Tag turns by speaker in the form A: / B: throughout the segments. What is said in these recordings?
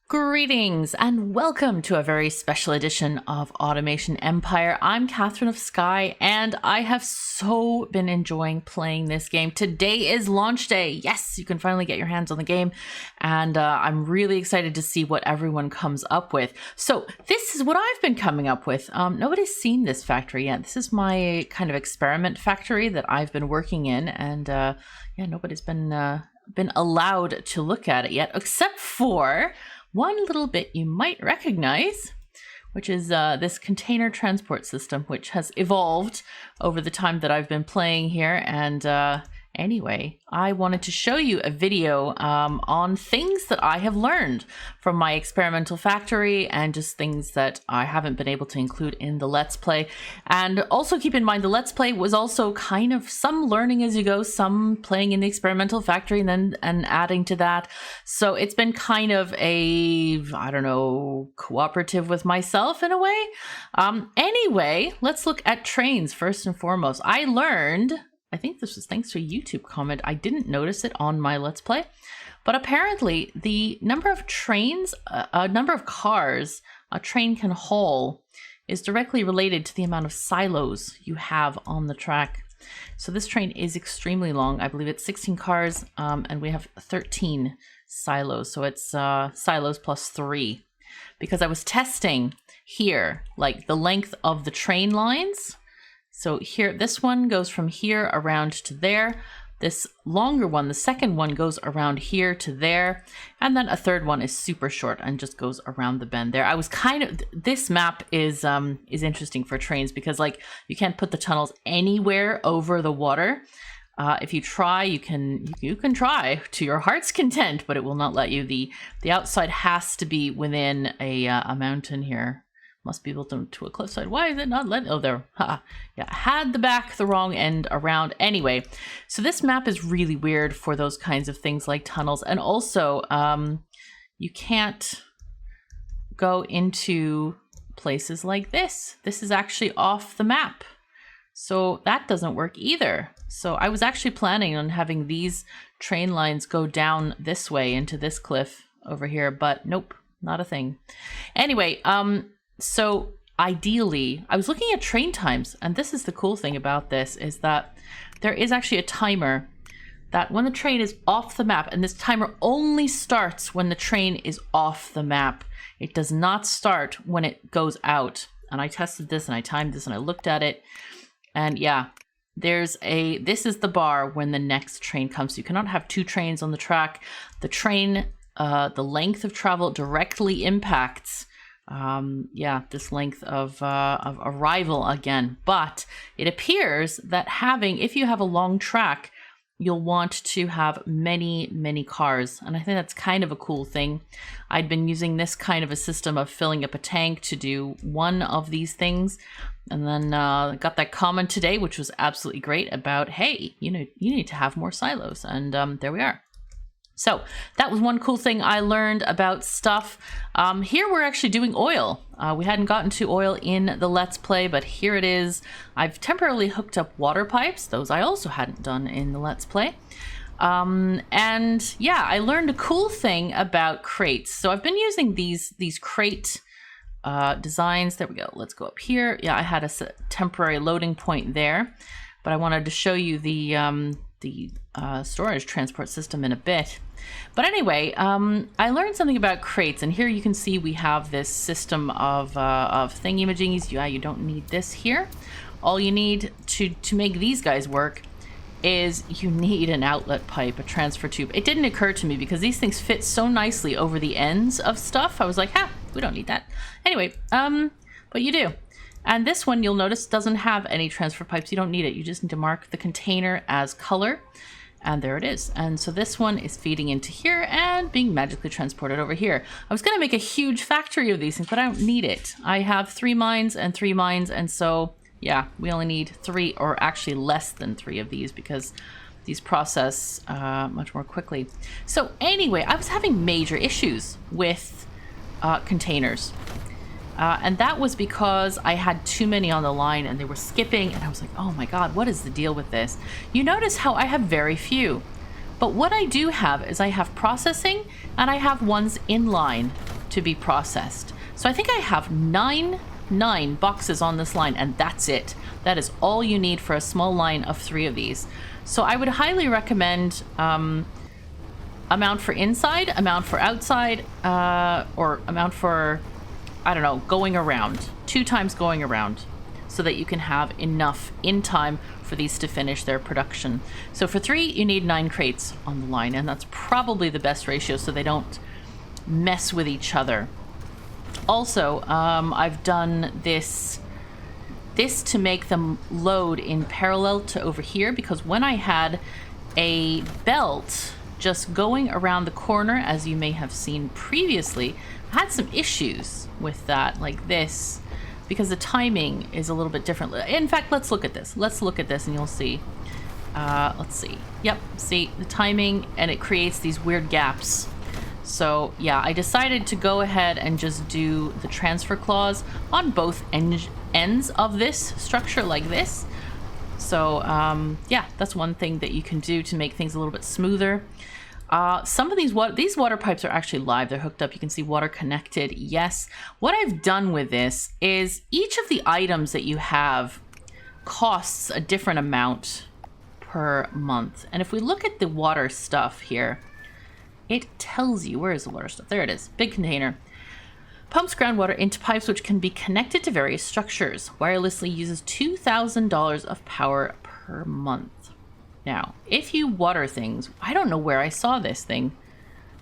A: Greetings and welcome to a very special edition of Automation Empire. I'm KatherineOfSky and I have so been enjoying playing this game. Today is launch day. Yes, you can finally get your hands on the game and I'm really excited to see what everyone comes up with. So this is what I've been coming up with. Nobody's seen this factory yet. This is my kind of experiment factory that I've been working in, and yeah, nobody's been allowed to look at it yet, except for one little bit you might recognize, which is this container transport system, which has evolved over the time that I've been playing here. And anyway, I wanted to show you a video on things that I have learned from my experimental factory and just things that I haven't been able to include in the Let's Play. And also keep in mind, the Let's Play was also kind of some learning as you go, some playing in the experimental factory and adding to that. So it's been kind of a, I don't know, cooperative with myself in a way. Anyway, let's look at trains first and foremost. I learned, I think this was thanks to a YouTube comment. I didn't notice it on my Let's Play, but apparently the number of trains, number of cars a train can haul is directly related to the amount of silos you have on the track. So this train is extremely long. I believe it's 16 cars and we have 13 silos. So it's silos plus 3, because I was testing here, like the length of the train lines. So here, this one goes from here around to there. This longer one, the second one, goes around here to there. And then a third one is super short and just goes around the bend there. I was kind of, this map is interesting for trains because, like, you can't put the tunnels anywhere over the water. If you try, you can try to your heart's content, but it will not let you. The outside has to be within a mountain here. Must be built to a cliffside. Why is it not letting? Oh, there. Ha. Yeah, had the back the wrong end around. Anyway, so this map is really weird for those kinds of things like tunnels. And also, you can't go into places like this. This is actually off the map. So that doesn't work either. So I was actually planning on having these train lines go down this way into this cliff over here, but nope, not a thing. Anyway, so ideally, I was looking at train times, and this is the cool thing about this, is that there is actually a timer that when the train is off the map, and this timer only starts when the train is off the map. It does not start when it goes out. And I tested this and I timed this and I looked at it. And yeah, this is the bar when the next train comes. You cannot have two trains on the track. The train, the length of travel directly impacts this length of arrival again. But it appears that if you have a long track, you'll want to have many cars. And I think that's kind of a cool thing. I'd been using this kind of a system of filling up a tank to do one of these things. And then got that comment today, which was absolutely great, about, hey, you need to have more silos. And there we are. So that was one cool thing I learned about stuff. Here we're actually doing oil. We hadn't gotten to oil in the Let's Play, but here it is. I've temporarily hooked up water pipes. Those I also hadn't done in the Let's Play. And yeah, I learned a cool thing about crates. So I've been using these crate designs. There we go. Let's go up here. Yeah, I had a temporary loading point there, but I wanted to show you the storage transport system in a bit. But anyway, I learned something about crates, and here you can see we have this system of thingy-majingies. Yeah, you don't need this here. All you need to make these guys work is you need an outlet pipe, a transfer tube. It didn't occur to me because these things fit so nicely over the ends of stuff. I was like, we don't need that. Anyway, but you do. And this one, you'll notice, doesn't have any transfer pipes. You don't need it. You just need to mark the container as color. And there it is. And so this one is feeding into here and being magically transported over here. I was going to make a huge factory of these things, but I don't need it. I have 3 mines and 3 mines. And so, yeah, we only need 3, or actually less than 3 of these, because these process much more quickly. So anyway, I was having major issues with containers. And that was because I had too many on the line and they were skipping, and I was like, oh my god, what is the deal with this? You notice how I have very few. But what I do have is I have processing and I have ones in line. to be processed. So I think I have nine boxes on this line, and that's it. That is all you need for a small line of 3 of these. So I would highly recommend amount for inside, amount for outside, or amount for, I don't know, going around. 2 times going around, so that you can have enough in time for these to finish their production. So for 3, you need 9 crates on the line, and that's probably the best ratio so they don't mess with each other. Also, I've done this to make them load in parallel to over here, because when I had a belt just going around the corner, as you may have seen previously, I had some issues with that, like this, because the timing is a little bit different. In fact, let's look at this. Let's look at this and you'll see. Let's see. Yep, see the timing, and it creates these weird gaps. So yeah, I decided to go ahead and just do the transfer clause on both ends of this structure like this. So yeah, that's one thing that you can do to make things a little bit smoother. Some of these water pipes are actually live. They're hooked up. You can see water connected. Yes. What I've done with this is each of the items that you have costs a different amount per month. And if we look at the water stuff here, it tells you, where is the water stuff? There it is. Big container. Pumps groundwater into pipes which can be connected to various structures. Wirelessly uses $2,000 of power per month. Now, if you water things, I don't know where I saw this thing.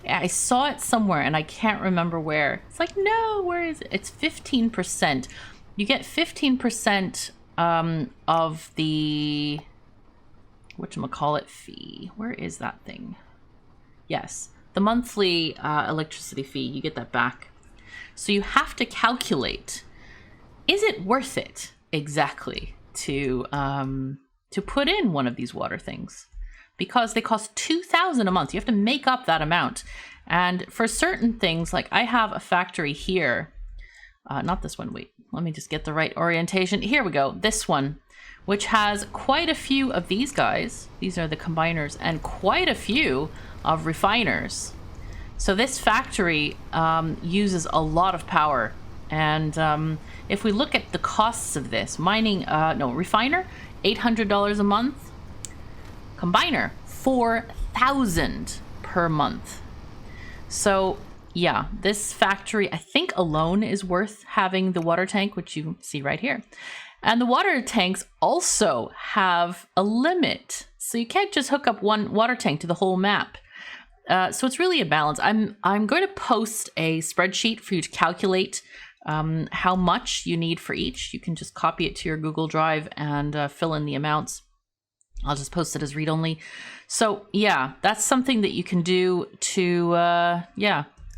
A: I saw it somewhere and I can't remember where. It's like, no, where is it? It's 15%. You get 15% of the whatchamacallit fee. Where is that thing? Yes, the monthly electricity fee, you get that back. So you have to calculate, is it worth it exactly to put in one of these water things? Because they cost $2,000 a month. You have to make up that amount. And for certain things, like I have a factory here, not this one, wait, let me just get the right orientation. Here we go, this one, which has quite a few of these guys. These are the combiners, and quite a few of refiners. So this factory uses a lot of power. And if we look at the costs of this, refiner, $800 a month. Combiner, $4,000 per month. So yeah, this factory, I think alone is worth having the water tank, which you see right here. And the water tanks also have a limit. So you can't just hook up one water tank to the whole map. So it's really a balance. I'm going to post a spreadsheet for you to calculate how much you need for each. You can just copy it to your Google Drive and fill in the amounts. I'll just post it as read-only. So yeah, that's something that you can do to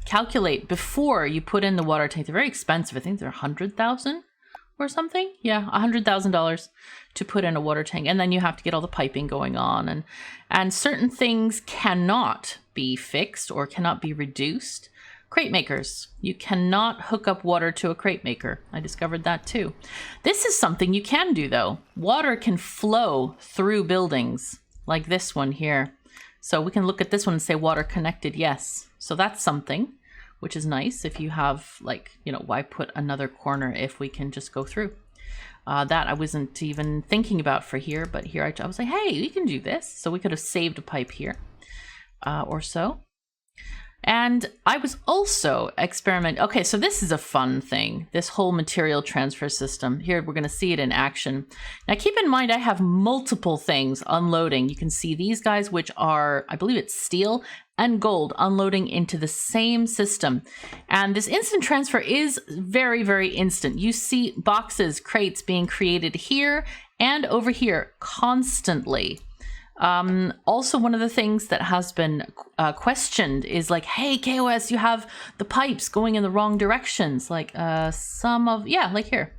A: calculate before you put in the water tank. They're very expensive. I think they're $100,000 or something. Yeah, $100,000 to put in a water tank, and then you have to get all the piping going on, and certain things cannot be fixed or cannot be reduced. Crate makers, you cannot hook up water to a crate maker. I discovered that too. This is something you can do though. Water can flow through buildings like this one here. So we can look at this one and say water connected, yes. So that's something which is nice if you have, like, you know, why put another corner if we can just go through. That I wasn't even thinking about for here, but here I was like, hey, we can do this. So we could have saved a pipe here or so. And I was also experimenting. Okay, so this is a fun thing, this whole material transfer system. Here, we're going to see it in action. Now, keep in mind, I have multiple things unloading. You can see these guys, which are, I believe it's steel and gold, unloading into the same system. And this instant transfer is very, very instant. You see boxes, crates being created here and over here constantly. Also, one of the things that has been questioned is like, hey, KOS, you have the pipes going in the wrong directions. Like like here,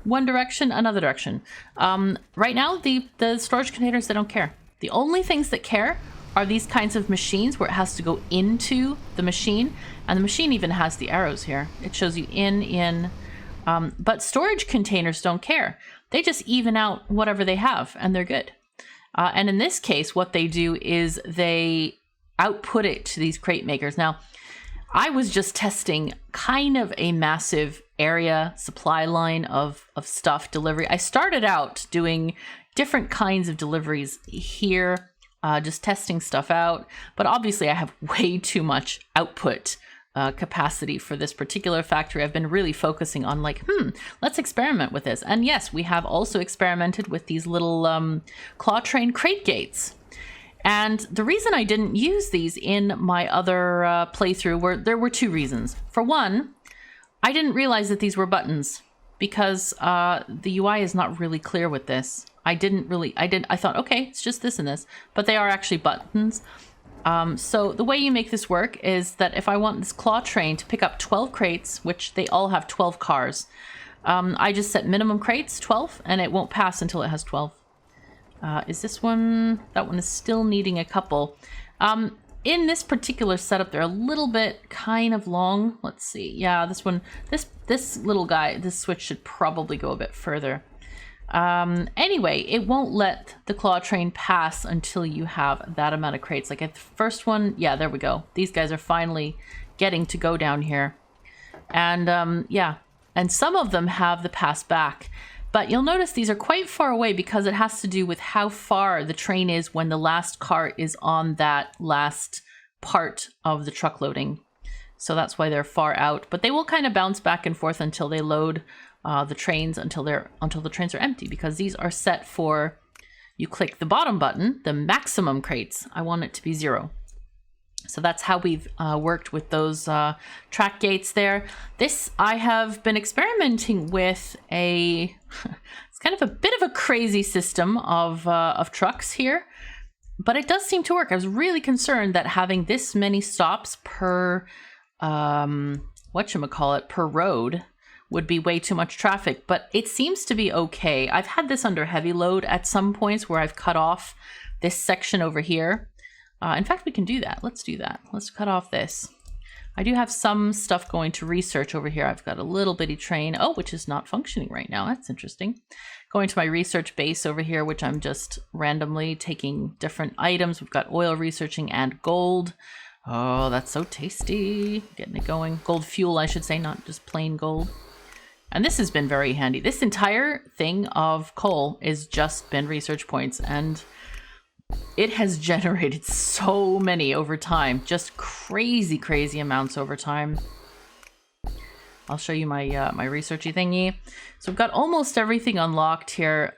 A: one direction, another direction. Right now, the storage containers, they don't care. The only things that care are these kinds of machines where it has to go into the machine, and the machine even has the arrows here. It shows you in, but storage containers don't care. They just even out whatever they have, and they're good. And in this case, what they do is they output it to these crate makers. Now, I was just testing kind of a massive area supply line of stuff delivery. I started out doing different kinds of deliveries here, just testing stuff out. But obviously I have way too much output capacity for this particular factory. I've been really focusing on like, let's experiment with this. And yes, we have also experimented with these little claw train crate gates. And the reason I didn't use these in my other playthrough there were two reasons. For one, I didn't realize that these were buttons because the UI is not really clear with this. I thought, okay, it's just this and this, but they are actually buttons. So the way you make this work is that if I want this claw train to pick up 12 crates, which they all have 12 cars, I just set minimum crates, 12, and it won't pass until it has 12. Is this one? That one is still needing a couple. In this particular setup, they're a little bit kind of long. Let's see. Yeah, this one, this little guy, this switch should probably go a bit further. Anyway, it won't let the claw train pass until you have that amount of crates. Like at the first one, yeah, there we go. These guys are finally getting to go down here. And yeah, and some of them have the pass back. But you'll notice these are quite far away because it has to do with how far the train is when the last car is on that last part of the truck loading. So that's why they're far out. But they will kind of bounce back and forth until they load the trains, until the trains are empty, because these are set for, you click the bottom button, the maximum crates. I want it to be 0. So that's how we've worked with those track gates there. This, I have been experimenting with it's kind of a bit of a crazy system of trucks here, but it does seem to work. I was really concerned that having this many stops per, per road would be way too much traffic, but it seems to be okay. I've had this under heavy load at some points where I've cut off this section over here. In fact, we can do that. Let's do that. Let's cut off this. I do have some stuff going to research over here. I've got a little bitty train, which is not functioning right now. That's interesting. Going to my research base over here, which I'm just randomly taking different items. We've got oil researching and gold. Oh, that's so tasty. Getting it going. Gold fuel, I should say, not just plain gold. And this has been very handy. This entire thing of coal has just been research points, and it has generated so many over time. Just crazy, crazy amounts over time. I'll show you my my researchy thingy. So we've got almost everything unlocked here,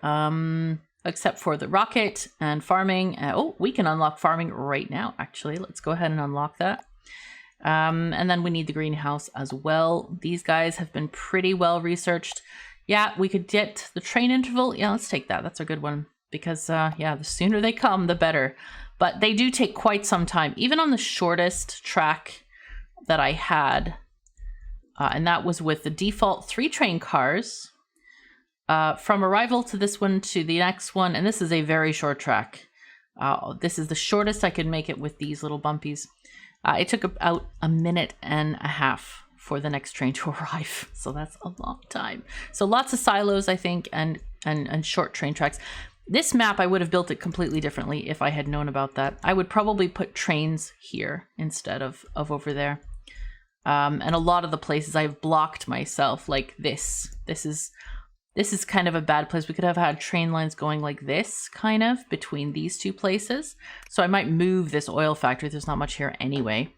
A: except for the rocket and farming. We can unlock farming right now, actually. Let's go ahead and unlock that. And then we need the greenhouse as well. These guys have been pretty well researched. Yeah, we could get the train interval. Yeah, let's take that. That's a good one. Because, yeah, the sooner they come, the better. But they do take quite some time. Even on the shortest track that I had, and that was with the default 3 train cars, from arrival to this one to the next one, and this is a very short track. This is the shortest I could make it with these little bumpies. It took about a minute and a half for the next train to arrive. So that's a long time. So lots of silos, I think, and short train tracks. This map, I would have built it completely differently if I had known about that. I would probably put trains here instead of over there. And a lot of the places I've blocked myself, like this. This is kind of a bad place. We could have had train lines going like this, kind of, between these two places. So I might move this oil factory. There's not much here anyway.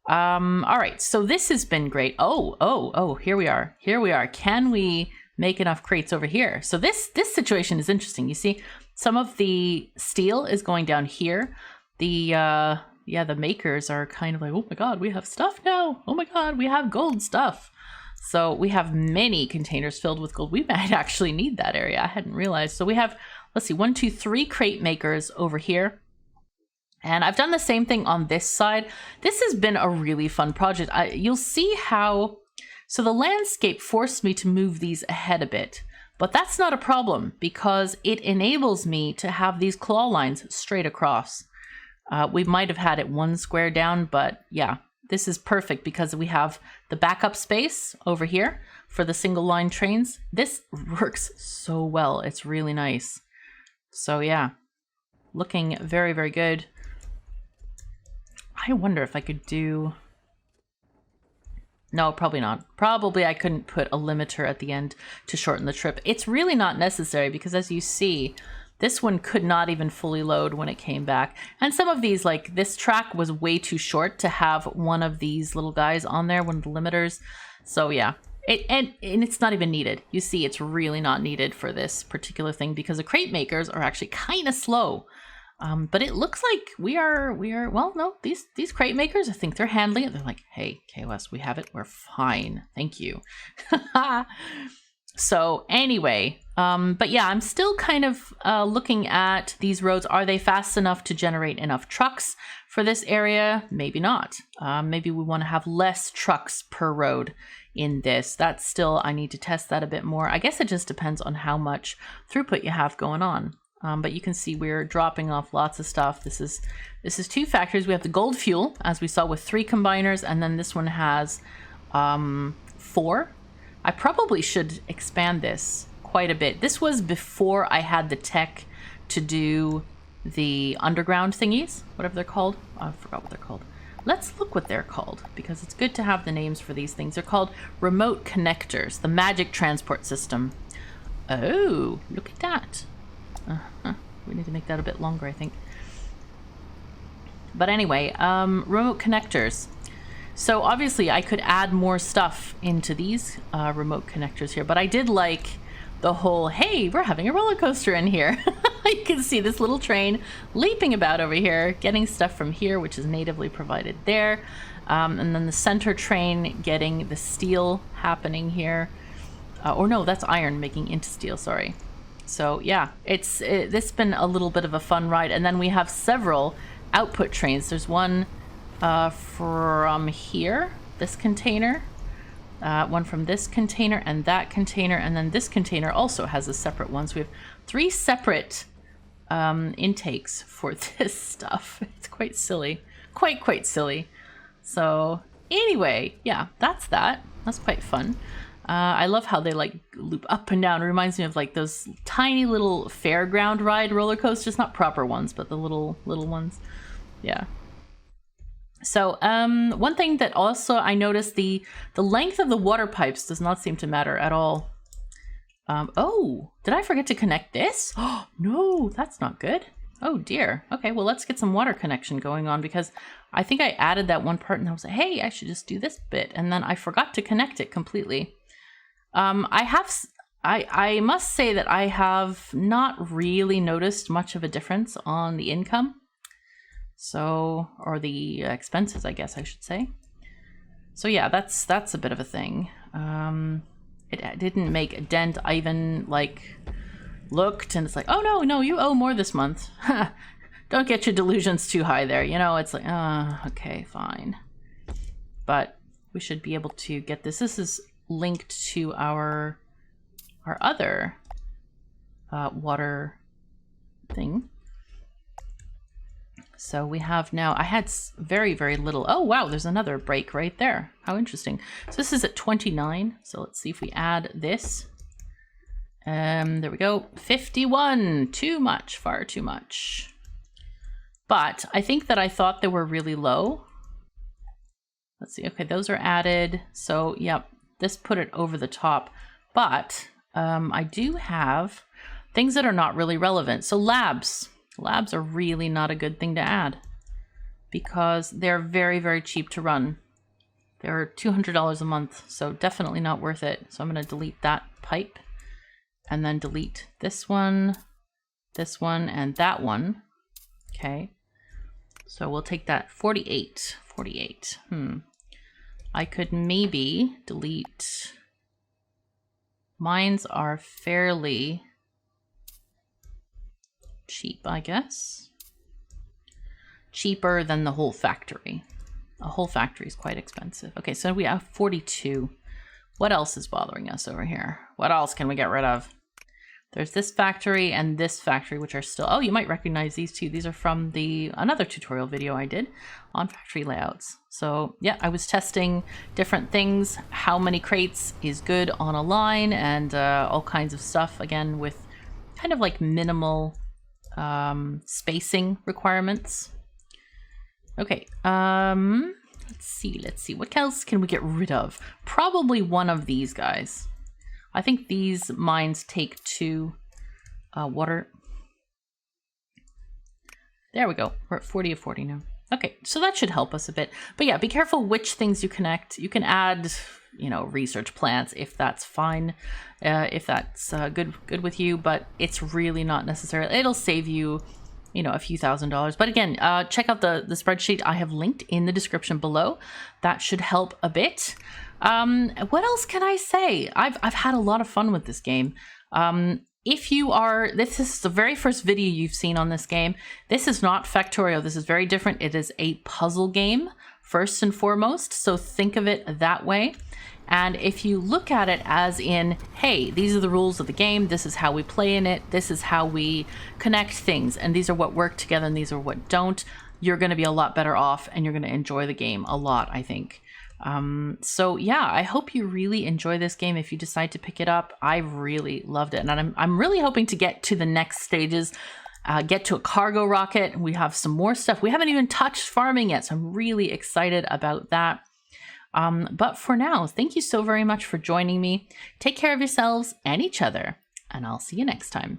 A: All right, so this has been great. Oh, here we are. Here we are. Can we make enough crates over here? So this situation is interesting. You see, some of the steel is going down here. The makers are kind of like, oh my god, we have stuff now. Oh my god, we have gold stuff. So we have many containers filled with gold. We might actually need that area. I hadn't realized. So we have, let's see, 1, 2, 3 crate makers over here. And I've done the same thing on this side. This has been a really fun project. You'll see how, so the landscape forced me to move these ahead a bit, but that's not a problem because it enables me to have these claw lines straight across. We might have had it 1 square down, but yeah, this is perfect because we have the backup space over here for the single line trains. This works so well. It's really nice. So yeah, looking very, very good. I wonder if I could do, No, probably not. Probably I couldn't put a limiter at the end to shorten the trip. It's really not necessary because, as you see, this one could not even fully load when it came back. And some of these, like this track was way too short to have one of these little guys on there, one of the limiters. So yeah, and it's not even needed. You see, it's really not needed for this particular thing because the crate makers are actually kind of slow. But it looks like we are, well, no, these crate makers, I think they're handling it. They're like, hey, KOS, we have it. We're fine. Thank you. So anyway, but yeah, I'm still kind of looking at these roads. Are they fast enough to generate enough trucks for this area? Maybe not. Maybe we want to have less trucks per road in this. That's still, I need to test that a bit more. I guess it just depends on how much throughput you have going on. But you can see we're dropping off lots of stuff. This is 2 factories. We have the gold fuel, as we saw, with 3 combiners, and then this one has 4. I probably should expand this quite a bit. This was before I had the tech to do the underground thingies, whatever they're called. I forgot what they're called. Let's look what they're called, because it's good to have the names for these things. They're called remote connectors, the magic transport system. Oh, look at that. We need to make that a bit longer, I think. But anyway, remote connectors. So obviously I could add more stuff into these remote connectors here, but I did like the whole, hey, we're having a roller coaster in here. You can see this little train leaping about over here, getting stuff from here, which is natively provided there. And then the center train getting the steel happening here. Or no, that's iron making into steel, sorry. So yeah, this has been a little bit of a fun ride. And then we have several output trains. There's one from here, this container, one from this container and that container, and then this container also has a separate one. So we have 3 separate intakes for this stuff. It's quite silly, quite silly. So anyway, yeah, that's quite fun. I love how they like loop up and down. It reminds me of like those tiny little fairground ride roller coasters, not proper ones, but the little ones. Yeah. So one thing that also I noticed, the length of the water pipes does not seem to matter at all. Oh, did I forget to connect this? Oh, no, that's not good. Oh dear. Okay, well, let's get some water connection going on, because I think I added that one part and I was like, hey, I should just do this bit. And then I forgot to connect it completely. I must say that I have not really noticed much of a difference on the income. So, or the expenses, I guess I should say. So yeah, that's a bit of a thing. It didn't make a dent. I even like looked and it's like, oh no, you owe more this month. Don't get your delusions too high there. You know, it's like, okay, fine. But we should be able to get this. This is linked to our other water thing. So we have now, I had very, very little. Oh, wow, there's another break right there. How interesting. So this is at 29. So let's see if we add this. There we go. 51. Too much, far too much. But I think that I thought they were really low. Let's see. Okay, those are added. So, yep, this put it over the top. But I do have things that are not really relevant. So labs. Labs are really not a good thing to add because they're very, very cheap to run. They're $200 a month, so definitely not worth it. So I'm going to delete that pipe and then delete this one, and that one. Okay. So we'll take that 48. I could maybe delete. Mines are fairly cheap, I guess. Cheaper than the whole factory. A whole factory is quite expensive. Okay, so we have 42. What else is bothering us over here? What else can we get rid of? There's this factory and this factory, which are still... Oh, you might recognize these two. These are from another tutorial video I did on factory layouts. So yeah, I was testing different things. How many crates is good on a line and all kinds of stuff. Again, with kind of like minimal spacing requirements. Okay, Let's see. What else can we get rid of? Probably one of these guys. I think these mines take 2 water. There we go. We're at 40 of 40 now. Okay, so that should help us a bit. But yeah, be careful which things you connect. You can add, you know, research plants if that's fine, if that's good with you. But it's really not necessary. It'll save you, you know, a few $1,000s. But again, check out the spreadsheet I have linked in the description below. That should help a bit. What else can I say? I've had a lot of fun with this game. If you are, this is the very first video you've seen on this game. This is not Factorio. This is very different. It is a puzzle game first and foremost. So think of it that way. And if you look at it as in, hey, these are the rules of the game. This is how we play in it. This is how we connect things. And these are what work together and these are what don't. You're going to be a lot better off and you're going to enjoy the game a lot, I think. So yeah, I hope you really enjoy this game if you decide to pick it up. I really loved it. And I'm really hoping to get to the next stages, get to a cargo rocket. We have some more stuff. We haven't even touched farming yet. So I'm really excited about that. But for now, thank you so very much for joining me. Take care of yourselves and each other, and I'll see you next time.